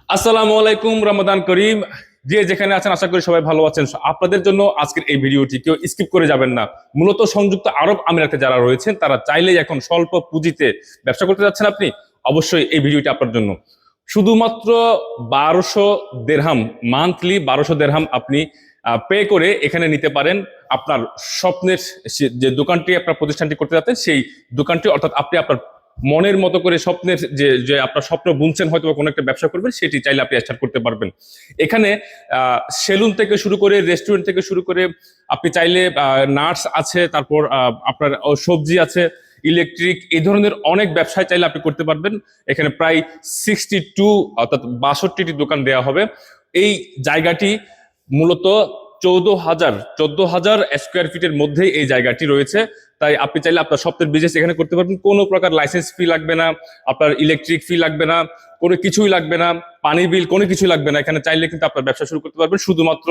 আসসালামু আলাইকুম, রমাদান করিম। যে যেখানে আছেন আশা করি সবাই ভালো আছেন। আপনাদের জন্য আজকের এই ভিডিওটি কেউ স্কিপ করে যাবেন না। মূলত সংযুক্ত আরব আমিরাতে যারা রয়েছেন তারা চাইলেই এখন স্বল্প পুঁজিতে ব্যবসা করতে যাচ্ছেন, আপনি অবশ্যই এই ভিডিওটি আপনার জন্য। শুধুমাত্র 1200 দেরহাম, মান্থলি 1200 দেরহাম আপনি পে করে এখানে নিতে পারেন আপনার স্বপ্নের যে দোকানটি আপনার প্রতিষ্ঠানটি করতে যাচ্ছেন সেই দোকানটি, অর্থাৎ আপনি আপনার মনের মতো করে স্বপ্নের যে যে আপনার স্বপ্ন বুনছেন হয়তো কোনো একটা ব্যবসা করবেন, সেটি চাইলে আপনি স্টার্ট করতে পারবেন এখানে। সেলুন থেকে শুরু করে, রেস্টুরেন্ট থেকে শুরু করে, আপনি চাইলে নার্স আছে, তারপর আপনার সবজি আছে, ইলেকট্রিক, এই ধরনের অনেক ব্যবসায় চাইলে আপনি করতে পারবেন। এখানে প্রায় 62 অর্থাৎ 62টি দোকান দেওয়া হবে। এই জায়গাটি মূলত 14,000 স্কোয়ার ফিটের মধ্যেই এই জায়গাটি রয়েছে। তাই আপনি চাইলে আপনার স্বপ্নের বিজনেস এখানে করতে পারবেন। কোনো প্রকার লাইসেন্স ফি লাগবে না, আপনার ইলেকট্রিক ফি লাগবে না, কোনো কিছুই লাগবে না, পানি বিল কোনো কিছু লাগবে না। এখানে চাইলে কিন্তু আপনার ব্যবসা শুরু করতে পারবেন শুধুমাত্র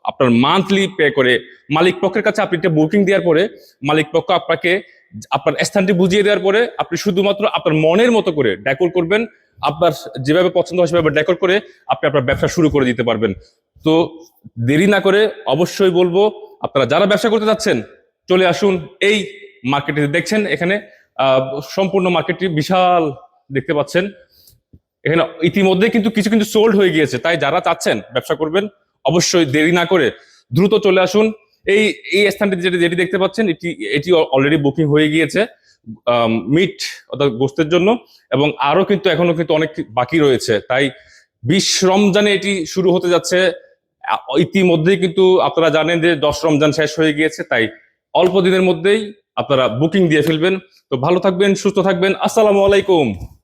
আপনার মান্থলি পে করে। মালিক পক্ষের কাছে আপনি একটা বুকিং দেওয়ার পরে মালিক পক্ষ আপনাকে আপনার স্থানটি বুঝিয়ে দেওয়ার পরে আপনি শুধুমাত্র আপনার মনের মতো করে ডেকোর করবেন। আপনার যেভাবে পছন্দ হয় সেভাবে ডেকোর করে আপনি আপনার ব্যবসা শুরু করে দিতে পারবেন। তো দেরি না করে অবশ্যই বলবো, আপনারা যারা ব্যবসা করতে যাচ্ছেন চলে আসুন এই মার্কেটে। দেখছেন এখানে সম্পূর্ণ মার্কেটটি বিশাল, দেখতে পাচ্ছেন এখানে ইতিমধ্যে কিন্তু কিছু কিন্তু সোল্ড হয়ে গিয়েছে। তাই যারা চাচ্ছেন ব্যবসা করবেন অবশ্যই দেরি না করে দ্রুত চলে আসুন। এই এই স্থানটি যেটি যেটি দেখতে পাচ্ছেন এটি এটি অলরেডি বুকিং হয়ে গিয়েছে মিট অর্থাৎ গোস্তের জন্য, এবং আরো কিন্তু এখনো কিন্তু অনেক বাকি রয়েছে। তাই 20 রমজানে এটি শুরু হতে যাচ্ছে। ইতিমধ্যেই কিন্তু আপনারা জানেন যে 10 রমজান শেষ হয়ে গিয়েছে। তাই অল্প দিনের মধ্যেই আপনারা বুকিং দিয়ে ফেলবেন। তো ভালো থাকবেন, সুস্থ থাকবেন। আসসালামু আলাইকুম।